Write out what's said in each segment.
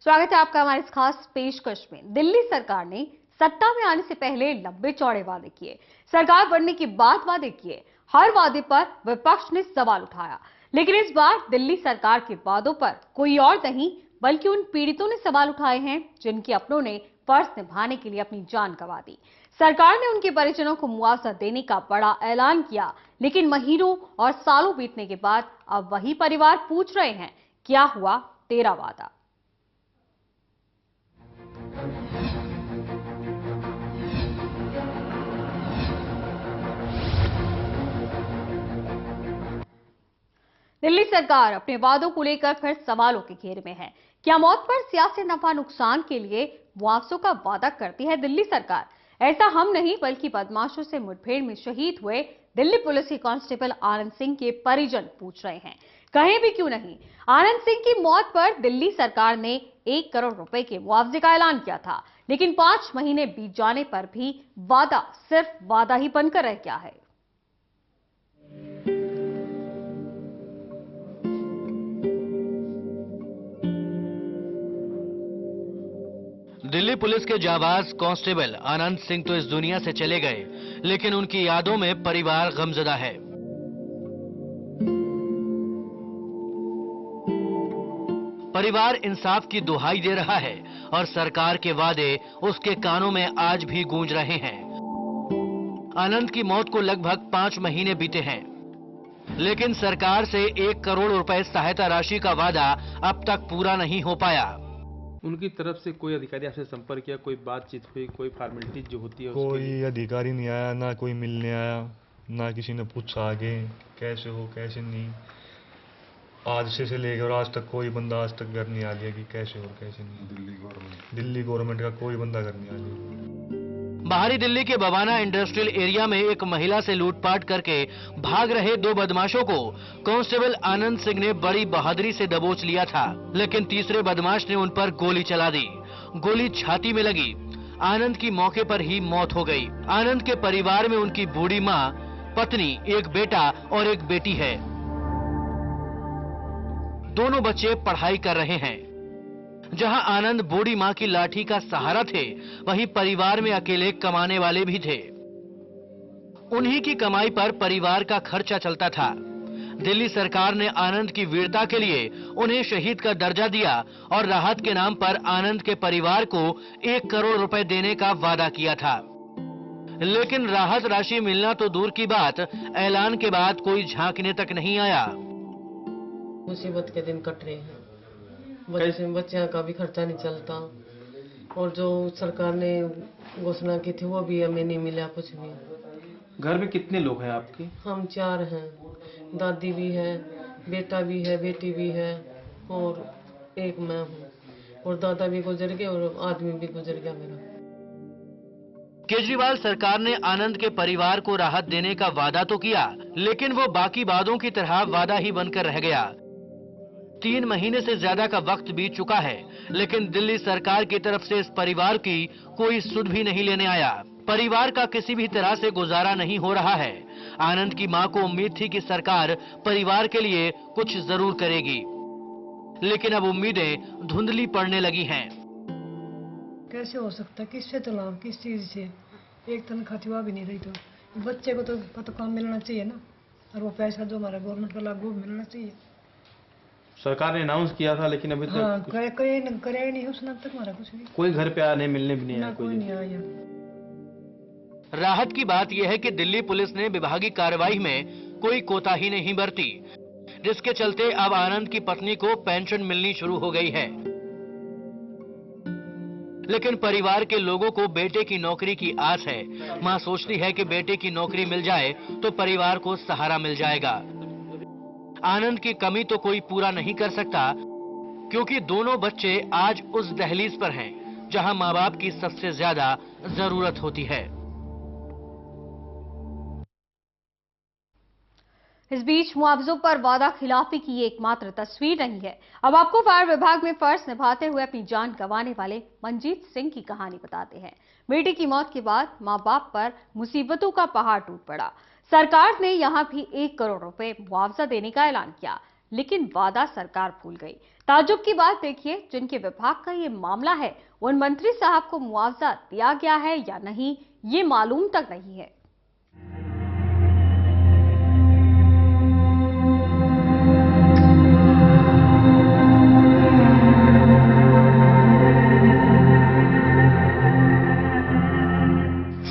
स्वागत है आपका हमारे इस खास पेशकश में। दिल्ली सरकार ने सत्ता में आने से पहले लंबे चौड़े वादे किए, सरकार बनने के बाद वादे किए। हर वादे पर विपक्ष ने सवाल उठाया, लेकिन इस बार दिल्ली सरकार के वादों पर कोई और नहीं बल्कि उन पीड़ितों ने सवाल उठाए हैं जिनके अपनों ने फर्ज निभाने के लिए अपनी जान गंवा दी। सरकार ने उनके परिजनों को मुआवजा देने का बड़ा ऐलान किया, लेकिन महीनों और सालों बीतने के बाद अब वही परिवार पूछ रहे हैं, क्या हुआ तेरा वादा। दिल्ली सरकार अपने वादों को लेकर फिर सवालों के घेरे में है। क्या मौत पर सियासी नफा नुकसान के लिए मुआवजों का वादा करती है दिल्ली सरकार? ऐसा हम नहीं बल्कि बदमाशों से मुठभेड़ में शहीद हुए दिल्ली पुलिस के कांस्टेबल आनंद सिंह के परिजन पूछ रहे हैं। कहीं भी क्यों नहीं, आनंद सिंह की मौत पर दिल्ली सरकार ने 1 करोड़ रुपए के मुआवजे का ऐलान किया था, लेकिन 5 महीने बीत जाने पर भी वादा सिर्फ वादा ही बनकर रह गया है। दिल्ली पुलिस के जाबाज कांस्टेबल आनंद सिंह तो इस दुनिया से चले गए, लेकिन उनकी यादों में परिवार गमजदा है। परिवार इंसाफ की दुहाई दे रहा है और सरकार के वादे उसके कानों में आज भी गूंज रहे हैं। आनंद की मौत को लगभग 5 महीने बीते हैं, लेकिन सरकार से 1 करोड़ रुपए सहायता राशि का वादा अब तक पूरा नहीं हो पाया। उनकी तरफ से कोई अधिकारी आपसे संपर्क किया, कोई बातचीत हुई, कोई फॉर्मेलिटी जो होती है कोई अधिकारी नहीं आया, ना कोई मिलने आया, ना किसी ने पूछा आगे कैसे हो कैसे नहीं। आज से लेकर आज तक कोई बंदा आज तक घर नहीं आ गया कि कैसे हो कैसे नहीं। दिल्ली गवर्नमेंट का कोई बंदा घर नहीं आ गया। बाहरी दिल्ली के बवाना इंडस्ट्रियल एरिया में एक महिला से लूटपाट करके भाग रहे 2 बदमाशों को कांस्टेबल आनंद सिंह ने बड़ी बहादुरी से दबोच लिया था, लेकिन तीसरे बदमाश ने उन पर गोली चला दी। गोली छाती में लगी। आनंद की मौके पर ही मौत हो गई। आनंद के परिवार में उनकी बूढ़ी मां, पत्नी, एक बेटा और एक बेटी है। दोनों बच्चे पढ़ाई कर रहे हैं। जहां आनंद बूढ़ी मां की लाठी का सहारा थे, वहीं परिवार में अकेले कमाने वाले भी थे। उन्हीं की कमाई पर परिवार का खर्चा चलता था। दिल्ली सरकार ने आनंद की वीरता के लिए उन्हें शहीद का दर्जा दिया और राहत के नाम पर आनंद के परिवार को 1 करोड़ रुपए देने का वादा किया था, लेकिन राहत राशि मिलना तो दूर की बात, ऐलान के बाद कोई झांकने तक नहीं आया। मुसीबत के दिन कट रहे हैं, बच्चों का भी खर्चा नहीं चलता, और जो सरकार ने घोषणा की थी वो भी हमें नहीं मिला कुछ भी। घर में कितने लोग हैं आपके? हम 4 हैं, दादी भी है, बेटा भी है, बेटी भी है और एक मैं हूँ, और दादा भी गुजर गए और आदमी भी गुजर गया मेरा। केजरीवाल सरकार ने आनंद के परिवार को राहत देने का वादा तो किया, लेकिन वो बाकी वादों की तरह वादा ही बनकर रह गया। 3 महीने से ज्यादा का वक्त बीत चुका है, लेकिन दिल्ली सरकार की तरफ से इस परिवार की कोई सुध भी नहीं लेने आया। परिवार का किसी भी तरह से गुजारा नहीं हो रहा है। आनंद की मां को उम्मीद थी कि सरकार परिवार के लिए कुछ जरूर करेगी, लेकिन अब उम्मीदें धुंधली पड़ने लगी हैं। कैसे हो सकता है, किससे तो लाभ, किस चीज से? एक तनख्वाह भी नहीं रही, तो बच्चे को तो काम मिलना चाहिए ना, और वो पैसा जो हमारा गवर्नमेंट का लाभ वो मिलना चाहिए। सरकार ने अनाउंस किया था, लेकिन अभी तक करे नहीं उसने अब तक हमारा कुछ भी। कोई घर पे आने मिलने भी नहीं आया, कोई नहीं आया। राहत की बात यह है कि दिल्ली पुलिस ने विभागीय कार्रवाई में कोई कोताही नहीं बरती, जिसके चलते अब आनंद की पत्नी को पेंशन मिलनी शुरू हो गई है। लेकिन परिवार के लोगों को बेटे की नौकरी की आस है। मां सोचती है कि बेटे की नौकरी मिल जाए तो परिवार को सहारा मिल जाएगा। आनंद की कमी तो कोई पूरा नहीं कर सकता, क्योंकि दोनों बच्चे आज उस दहलीज पर हैं जहां मां बाप की सबसे ज्यादा जरूरत होती है। इस बीच मुआवजों पर वादा खिलाफी की ये एकमात्र तस्वीर नहीं है। अब आपको फायर विभाग में फर्ज निभाते हुए अपनी जान गंवाने वाले मनजीत सिंह की कहानी बताते हैं। बेटी की मौत के बाद मां बाप पर मुसीबतों का पहाड़ टूट पड़ा। सरकार ने यहां भी 1 करोड़ रुपए मुआवजा देने का ऐलान किया, लेकिन वादा सरकार भूल गई। ताज्जुब की बात देखिए, जिनके विभाग का ये मामला है उन मंत्री साहब को मुआवजा दिया गया है या नहीं, ये मालूम तक नहीं है।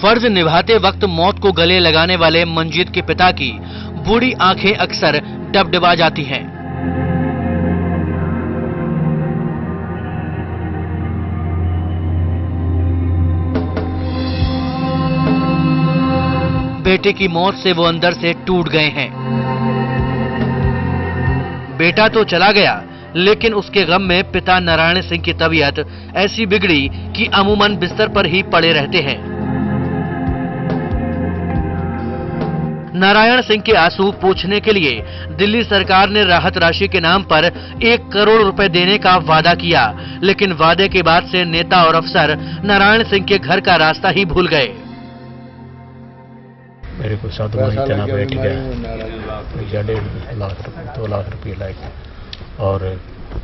फर्ज निभाते वक्त मौत को गले लगाने वाले मंजीत के पिता की बूढ़ी आंखें अक्सर डबडबा जाती हैं। बेटे की मौत से वो अंदर से टूट गए हैं। बेटा तो चला गया, लेकिन उसके गम में पिता नारायण सिंह की तबीयत ऐसी बिगड़ी कि अमूमन बिस्तर पर ही पड़े रहते हैं। नारायण सिंह के आंसू पोंछने के लिए दिल्ली सरकार ने राहत राशि के नाम पर 1 करोड़ रुपए देने का वादा किया, लेकिन वादे के बाद से नेता और अफसर नारायण सिंह के घर का रास्ता ही भूल गए। मेरे को 7 महीना बैठ गया, 2 लाख रुपये लाए और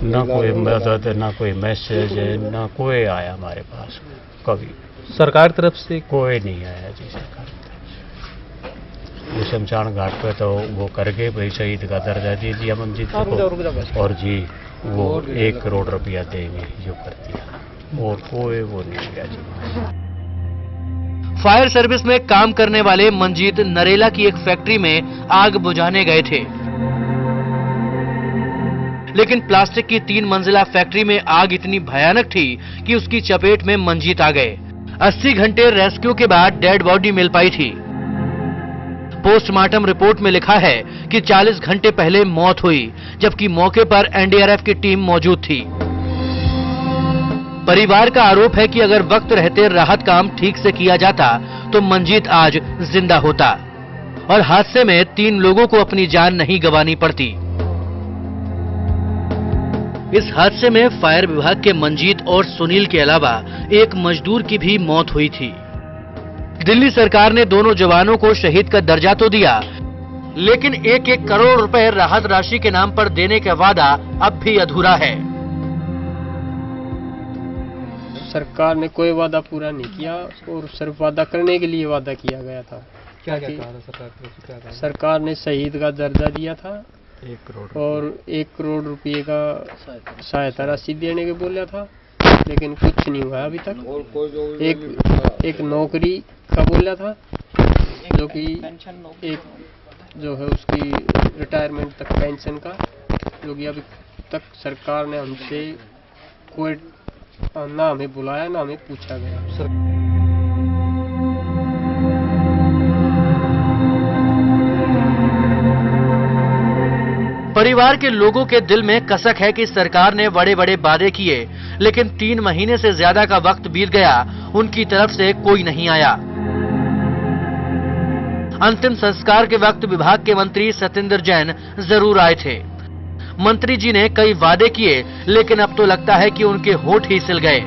ना कोई मदद, ना कोई मैसेज, ना कोई आया हमारे पास। कभी सरकार तरफ से कोई नहीं आया जी। सरकार वो शमशान घाट पे तो वो करके भाई शहीद का दर्जा दे दिया मंजीत को, और जी वो 1 करोड़ रुपया देंगे जो कर दिया, और कोई वो नहीं गया जी। फायर सर्विस में काम करने वाले मंजीत नरेला की एक फैक्ट्री में आग बुझाने गए थे, लेकिन प्लास्टिक की 3 मंजिला फैक्ट्री में आग इतनी भयानक थी कि उसकी चपेट में मंजीत आ गए। 80 घंटे रेस्क्यू के बाद डेड बॉडी मिल पाई थी। पोस्टमार्टम रिपोर्ट में लिखा है कि 40 घंटे पहले मौत हुई, जबकि मौके पर एनडीआरएफ की टीम मौजूद थी। परिवार का आरोप है कि अगर वक्त रहते राहत काम ठीक से किया जाता तो मंजीत आज जिंदा होता और हादसे में 3 लोगों को अपनी जान नहीं गंवानी पड़ती। इस हादसे में फायर विभाग के मंजीत और सुनील के अलावा एक मजदूर की भी मौत हुई थी। दिल्ली सरकार ने दोनों जवानों को शहीद का दर्जा तो दिया, लेकिन 1-1 करोड़ रुपए राहत राशि के नाम पर देने का वादा अब भी अधूरा है। सरकार ने कोई वादा पूरा नहीं किया और सिर्फ वादा करने के लिए वादा किया गया था। क्या क्या कहा था सरकार तरफ से? क्या कहा? सरकार ने शहीद का दर्जा दिया था 1 करोड़ और 1 करोड़ रुपये का सहायता राशि देने के बोला था, लेकिन कुछ नहीं हुआ अभी तक। एक नौकरी का बोला था, जो कि एक जो है उसकी रिटायरमेंट तक पेंशन का, जो कि अभी तक सरकार ने हमसे कोई ना हमें बुलाया ना हमें पूछा गया। परिवार के लोगों के दिल में कसक है कि सरकार ने बड़े बड़े वादे किए, लेकिन 3 महीने से ज्यादा का वक्त बीत गया, उनकी तरफ से कोई नहीं आया। अंतिम संस्कार के वक्त विभाग के मंत्री सत्येंद्र जैन जरूर आए थे। मंत्री जी ने कई वादे किए, लेकिन अब तो लगता है कि उनके होठ ही सिल गए।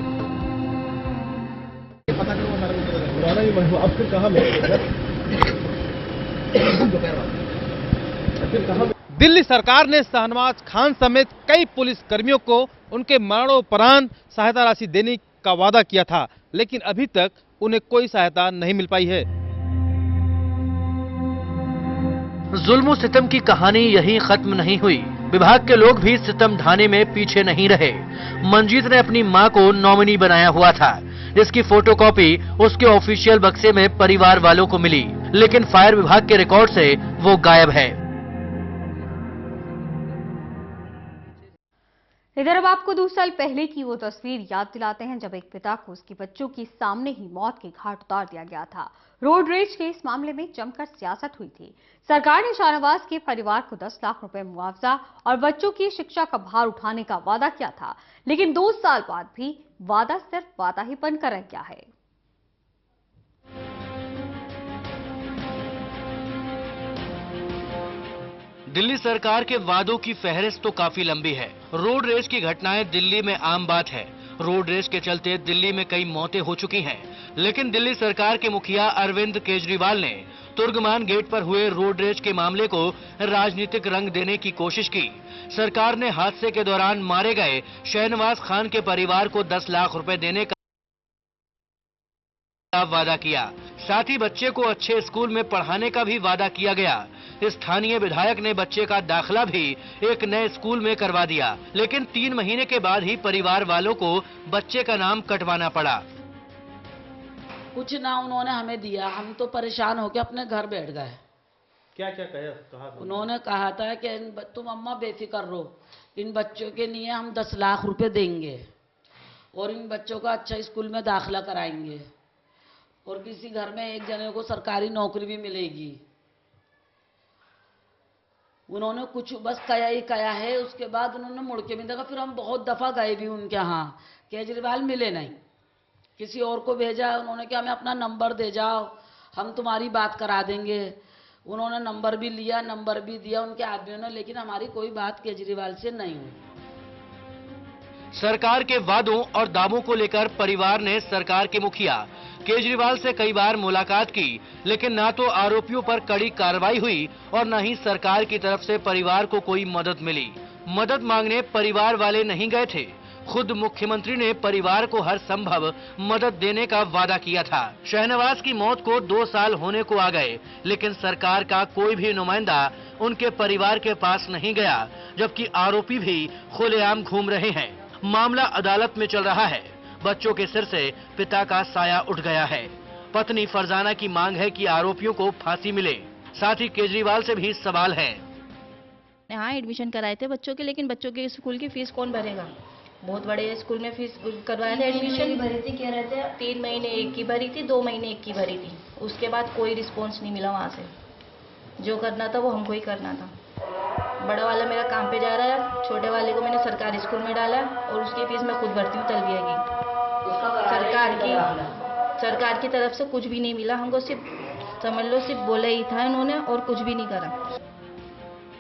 दिल्ली सरकार ने शहनवाज खान समेत कई पुलिस कर्मियों को उनके मरणोपरांत सहायता राशि देने का वादा किया था, लेकिन अभी तक उन्हें कोई सहायता नहीं मिल पाई है। जुल्म सितम की कहानी यहीं खत्म नहीं हुई। विभाग के लोग भी सितम ढाने में पीछे नहीं रहे। मंजीत ने अपनी मां को नॉमिनी बनाया हुआ था, जिसकी फोटोकॉपी उसके ऑफिशियल बक्से में परिवार वालों को मिली, लेकिन फायर विभाग के रिकॉर्ड से वो गायब है। इधर अब आपको 2 साल पहले की वो तस्वीर याद दिलाते हैं जब एक पिता को उसके बच्चों की सामने ही मौत के घाट उतार दिया गया था। रोड रेज के इस मामले में जमकर सियासत हुई थी। सरकार ने शाहनवाज के परिवार को 10 लाख रुपए मुआवजा और बच्चों की शिक्षा का भार उठाने का वादा किया था, लेकिन 2 साल बाद भी वादा सिर्फ वादा ही बनकर रह गया है। दिल्ली सरकार के वादों की फहरिस्त तो काफी लंबी है। रोड रेज की घटनाएं दिल्ली में आम बात है। रोड रेज के चलते दिल्ली में कई मौतें हो चुकी हैं, लेकिन दिल्ली सरकार के मुखिया अरविंद केजरीवाल ने तुर्गमान गेट पर हुए रोड रेज के मामले को राजनीतिक रंग देने की कोशिश की। सरकार ने हादसे के दौरान मारे गए शहनवाज खान के परिवार को 10 लाख रुपए देने का वादा किया। साथ ही बच्चे को अच्छे स्कूल में पढ़ाने का भी वादा किया गया। स्थानीय विधायक ने बच्चे का दाखिला भी एक नए स्कूल में करवा दिया, लेकिन 3 महीने के बाद ही परिवार वालों को बच्चे का नाम कटवाना पड़ा। कुछ ना उन्होंने हमें दिया, हम तो परेशान होकर अपने घर बैठ गए। क्या क्या कहा था? उन्होंने कहा था कि तुम अम्मा बेफिक्र रहो, इन बच्चों के लिए हम 10 लाख रुपए देंगे और इन बच्चों का अच्छा स्कूल में दाखिला कराएंगे और किसी घर में एक जने को सरकारी नौकरी भी मिलेगी। उन्होंने कुछ बस कहा ही कहा है, उसके बाद उन्होंने मुड़ के भी देखा। फिर हम बहुत दफा गए भी उनके यहाँ, केजरीवाल मिले नहीं, किसी और को भेजा। उन्होंने कहा हमें अपना नंबर दे जाओ, हम तुम्हारी बात करा देंगे। उन्होंने नंबर भी लिया, नंबर भी दिया उनके आदमियों ने, लेकिन हमारी कोई बात केजरीवाल से नहीं हुई। सरकार के वादों और दावों को लेकर परिवार ने सरकार के मुखिया केजरीवाल से कई बार मुलाकात की, लेकिन ना तो आरोपियों पर कड़ी कार्रवाई हुई और न ही सरकार की तरफ से परिवार को कोई मदद मिली। मदद मांगने परिवार वाले नहीं गए थे, खुद मुख्यमंत्री ने परिवार को हर संभव मदद देने का वादा किया था। शहनवाज की मौत को 2 साल होने को आ गए, लेकिन सरकार का कोई भी नुमाइंदा उनके परिवार के पास नहीं गया, जबकि आरोपी भी खुलेआम घूम रहे हैं। मामला अदालत में चल रहा है। बच्चों के सिर से पिता का साया उठ गया है। पत्नी फरजाना की मांग है कि आरोपियों को फांसी मिले। साथ ही केजरीवाल से भी सवाल है। हाँ, एडमिशन कराए थे बच्चों के, लेकिन बच्चों के स्कूल की फीस कौन भरेगा? बहुत बड़े स्कूल में फीस करवाया था, एडमिशन भरी थी, कह रहे थे 3 महीने एक की भरी थी, 2 महीने एक की भरी थी। उसके बाद कोई रिस्पॉन्स नहीं मिला वहाँ से। जो करना था वो हमको ही करना था। बड़ा वाला मेरा काम पे जा रहा है, छोटे वाले को मैंने सरकारी स्कूल में डाला और उसकी फीस मैं खुद भरती हूँ तलबिया की। सरकार की तरफ से कुछ भी नहीं मिला हमको, सिर्फ समझ लो सिर्फ बोला ही था उन्होंने और कुछ भी नहीं करा।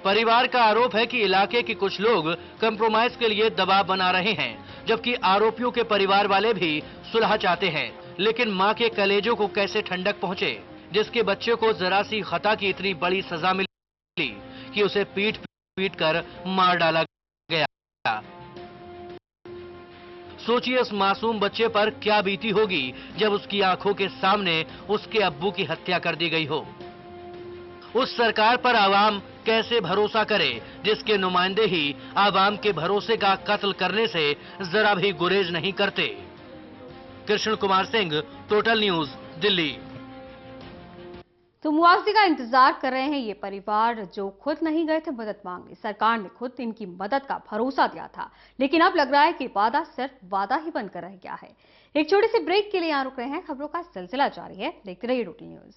परिवार का आरोप है कि इलाके के कुछ लोग कंप्रोमाइज के लिए दबाव बना रहे हैं, जबकि आरोपियों के परिवार वाले भी सुलह चाहते हैं। लेकिन मां के कलेजों को कैसे ठंडक पहुंचे, जिसके बच्चे को जरा सी खता की इतनी बड़ी सजा मिली कि उसे पीट पीट कर मार डाला गया। सोचिए उस मासूम बच्चे पर क्या बीती होगी जब उसकी आंखों के सामने उसके अब्बू की हत्या कर दी गई हो। उस सरकार पर आवाम कैसे भरोसा करे जिसके नुमाइंदे ही आवाम के भरोसे का कत्ल करने से जरा भी गुरेज नहीं करते। Krishna Kumar Singh, total news, Delhi. तो मुआवजे का इंतजार कर रहे हैं ये परिवार जो खुद नहीं गए थे मदद मांगने। सरकार ने खुद इनकी मदद का भरोसा दिया था, लेकिन अब लग रहा है कि वादा सिर्फ वादा ही बनकर रह गया है। एक छोटे से ब्रेक के लिए यहाँ रुक रहे हैं। खबरों का सिलसिला जारी है, देखते रहिए टोटल न्यूज।